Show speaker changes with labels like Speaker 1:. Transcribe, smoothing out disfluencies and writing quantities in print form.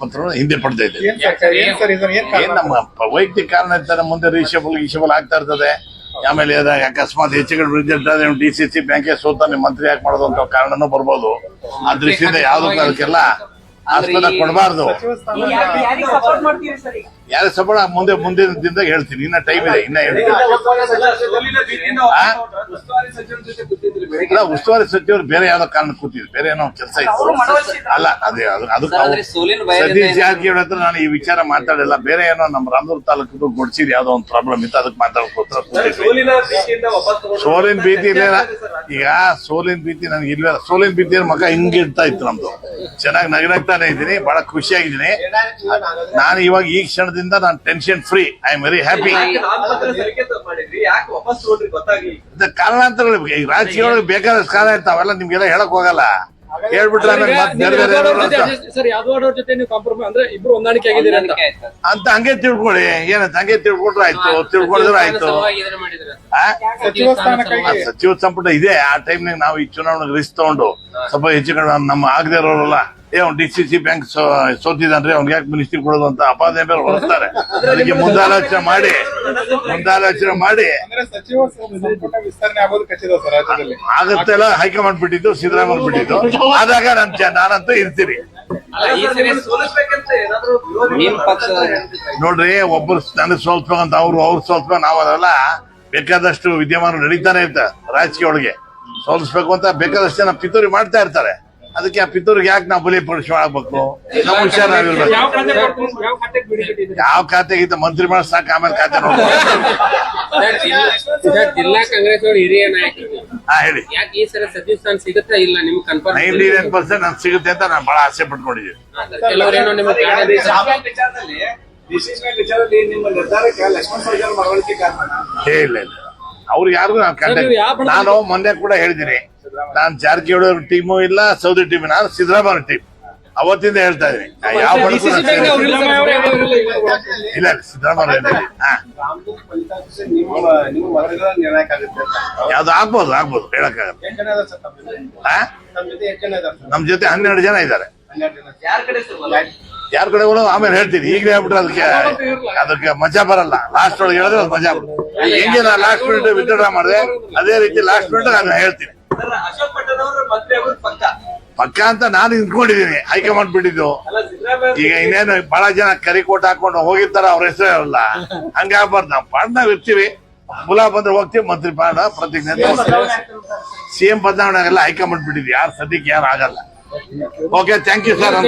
Speaker 1: ಪತ್ರ ಹಿಂದೆ ಪಡ್ತಾ ಇದ್ದೇವೆ. ಏನ್ ನಮ್ಮ ವೈಯಕ್ತಿಕ ಕಾರಣ ಇರ್ತಾರೆ, ಮುಂದೆ ರಿಷಬಲ್ ಆಗ್ತಾ ಇರ್ತದೆ. ಆಮೇಲೆ ಅಕಸ್ಮಾತ್ ಹೆಚ್ಚುಗಳು ರಿಸಲ್ಟ್ ಆದ್ರೆ DCC ಬ್ಯಾಂಕಿಗೆ ಸೋತಾನೆ ಮಂತ್ರಿ ಯಾಕೆ ಮಾಡೋದು ಅಂತ ಕಾರಣನೂ ಬರ್ಬೋದು. ಆ ದೃಷ್ಟಿಯಿಂದ ಯಾವ್ದು ಅದಕ್ಕೆಲ್ಲ ಆಸ್ಪದ ಕೊಡಬಾರ್ದು. ಯಾರು ಸಪೋರ್ಟ್ ಮುಂದಿನ ದಿನದಾಗ ಹೇಳ್ತೀನಿ. ಇನ್ನ ಟೈಮ್ ಇದೆ, ಇನ್ನ ಹೇಳ್ತೀನಿ. ಉಸ್ತುವಾರಿ ಸಚಿವರು ಬೇರೆ ಯಾವ್ದೋ ಕಾರಣ ಕೂತಿದ್ರು, ಬೇರೆ ಏನೋ ಕೆಲಸ ಇತ್ತು. ಅಲ್ಲ ಅದು ಸತೀಶ್ ಜಾರಕಿಹೊಳಿ ಹತ್ರ ನಾನು ಈ ವಿಚಾರ ಮಾತಾಡಿಲ್ಲ. ಬೇರೆ ಏನೋ ನಮ್ಮ ರಾಮದುರ್ಗ ತಾಲೂಕು ಗೊಡ್ಸಿದ್ ಯಾವ್ದೋ ಒಂದು ಪ್ರಾಬ್ಲಮ್ ಇತ್ತು, ಅದಕ್ಕೆ ಮಾತಾಡ್ಕೋತ್ರ ಸೋಲಿನ ಭೀತಿ ಇಲ್ಲ. ಈಗ ಸೋಲಿನ ಭೀತಿ ನನಗೆ ಇಲ್ಲ. ಸೋಲಿನ ಭೀತಿ ಮಗ ಹಿಂಗಿಡ್ತಾ ಇತ್ತು ನಮ್ದು. ಚೆನ್ನಾಗಿ ನಗನಾಗ್ತಾನೆ ಇದ್ದೀನಿ, ಬಹಳ ಖುಷಿಯಾಗಿದ್ದೀನಿ ನಾನು. ಇವಾಗ ಈ ಕ್ಷಣದಿಂದ ನಾನು tension free. I am very happy. ಕಾರಣಾಂತರಗಳು ಈಗ ರಾಜಕೀಯ ಬೇಕಾದಷ್ಟು ಕಾರಣ ಇರ್ತಾವೆಲ್ಲ ನಿಮ್ಗೆಲ್ಲ ಹೇಳಕ್ ಹೋಗಲ್ಲ. ಹೇಳ್ಬಿಟ್ರೆ ಅಂತ ಹಂಗೆ ತಿಳ್ಕೊಳ್ಳಿ. ಏನಂತ ಹಂಗೆ ತಿಳ್ಕೊಂಡ್ರೆ ಆಯ್ತು, ತಿಳ್ಕೊಂಡ್ರೆ ಆಯ್ತು. ಸಚಿವ ಸಂಪುಟ ಇದೆ. ಆ ಟೈಮ್ನಾಗ ನಾವು ಈ ಚುನಾವಣೆಗೆ ರಿಸ್ಕ್ ತಗೊಂಡು ಸ್ವಲ್ಪ ಹೆಚ್ಚು ಕಡೆ ನಮ್ಮ ಆಗದೆ ಇರೋರಲ್ಲ, DCC ಬ್ಯಾಂಕ್ ಸೋತಿದ್ದಾನ್ರಿ, ಅವ್ನಿಗೆ ಯಾಕೆ ಮಿನಿಸ್ಟ್ರಿ ಕೊಡೋದು ಅಂತ ಅಪಾದ ಮೇಲೆ ಹೊರಡ್ತಾರೆ. ಅದಕ್ಕೆ ಮುಂದಾಲೋಚನೆ ಮಾಡಿ ಆಗತ್ತೆಲ್ಲ ಹೈಕಮಾಂಡ್ ಬಿಟ್ಟಿದ್ದು, ಸಿದ್ದರಾಮಯ್ಯ ಬಿಟ್ಟಿದ್ದು. ಆದಾಗ ನಾನಂತೂ ಇರ್ತೀನಿ. ನೋಡ್ರಿ, ಒಬ್ಬರು ನನಗೆ ಸೋಲ್ಸ್ಬೇಕಂತ ಅವ್ರು ಸೋಲ್ಸ್ಬೇಕು ನಾವಲ್ಲ. ಬೇಕಾದಷ್ಟು ವಿದ್ಯಮಾನ ನಡೀತಾನೆ ಇರ್ತಾರೆ ರಾಜಕೀಯ ಒಳಗೆ. ಸೋಲಿಸ್ಬೇಕು ಅಂತ ಬೇಕಾದಷ್ಟು ಜನ ಪಿತೂರಿ ಮಾಡ್ತಾ ಇರ್ತಾರೆ. ಅದಕ್ಕೆ ಆ ಪಿತೂರಿಗೆ ಯಾಕೆ ನಾವು ಬಲಿ ಆಗ್ಬೇಕು? ನಮ್ಮ ಹುಷಾರಾಗಿರ್ಬೇಕು. ಯಾವ ಖಾತೆಗಿಂತ ಮಂತ್ರಿ ಮಾಡಿ ಸಾಕು, ಆಮೇಲೆ ಖಾತೆ ನೋಡ್ಬೇಕು.
Speaker 2: ಜಿಲ್ಲಾ ಕಾಂಗ್ರೆಸ್ ಹಿರಿಯ ನಾಯಕರು
Speaker 1: ಹೇಳಿ, 99% ನನ್ ಸಿಗುತ್ತೆ ಅಂತ ನಾನು ಬಹಳ ಆಸೆ ಪಟ್ಕೊಂಡಿದ್ದೀನಿ. ಇಲ್ಲ ಅವ್ರಿಗೆ ಯಾರಿಗೂ ನಾನು ಮೊನ್ನೆ ಕೂಡ ಹೇಳಿದ್ದೀನಿ, ನಾನು ಜಾರಕಿಹೊಳಿ ಅವ್ರ ಟೀಮು ಇಲ್ಲ, ಸೌದಿ ಟೀಮ್, ನಾನು ಸಿದ್ದರಾಮಯ್ಯ ಟೀಮ್ ಅವತ್ತಿಂದ ಹೇಳ್ತಾ ಇದೀನಿ. ಯಾವ ಇಲ್ಲ ಸಿದ್ದರಾಮಯ್ಯ ಯಾವ್ದು ಆಗ್ಬೋದು ಹೇಳಕ್ಕಾಗಲ್ಲ. ನಮ್ ಜೊತೆ 12 ಜನ ಇದ್ದಾರೆ. ಯಾರ ಕಡೆ ಆಮೇಲೆ ಹೇಳ್ತೀನಿ. ಈಗಲೇ ಹೇಳ್ಬಿಟ್ರೆ ಅದಕ್ಕೆ ಮಜಾ ಬರಲ್ಲ. ಲಾಸ್ಟ್ ಒಳಗೆ ಹೇಳಿದ್ರೆ ಅದು ಮಜಾ ಬರುತ್ತೆ. ಹೆಂಗೆ ನಾನು ಲಾಸ್ಟ್ ಮಿನಿಟ್ ವಿತ್ಡ್ರಾ ಮಾಡಿದೆ, ಅದೇ ರೀತಿ ಲಾಸ್ಟ್ ಮಿನಿಟ್ ನಾನು ಹೇಳ್ತೀನಿ. ಪಕ್ಕ ಅಂತ ನಾನು ನಿಂತ್ಕೊಂಡಿದ್ದೀನಿ. ಹೈಕಮಾಂಡ್ ಬಿಟ್ಟಿದ್ದು. ಈಗ ಇನ್ನೇನು ಬಹಳ ಜನ ಕರಿಕೋಟ್ ಹಾಕೊಂಡು ಹೋಗಿರ್ತಾರ, ಅವ್ರ ಹೆಸರೇ ಇರಲ್ಲ. ಹಂಗಾಗ್ಬಾರ್ದು. ನಾವು ಪಾಡ್ನಾವ್ ಇರ್ತೀವಿ, ಮುಲಾ ಬಂದ್ರೆ ಹೋಗ್ತೀವಿ. ಮಂತ್ರಿ ಪಾಡ ಪ್ರತಿಜ್ಞೆ CM ಬದಲಾವಣೆ ಆಗಲ್ಲ. ಹೈಕಮಾಂಡ್ ಬಿಟ್ಟಿದ್ವಿ. ಯಾರು ಸದ್ಯಕ್ಕೆ ಯಾರು ಆಗಲ್ಲ. Okay, thank you sir.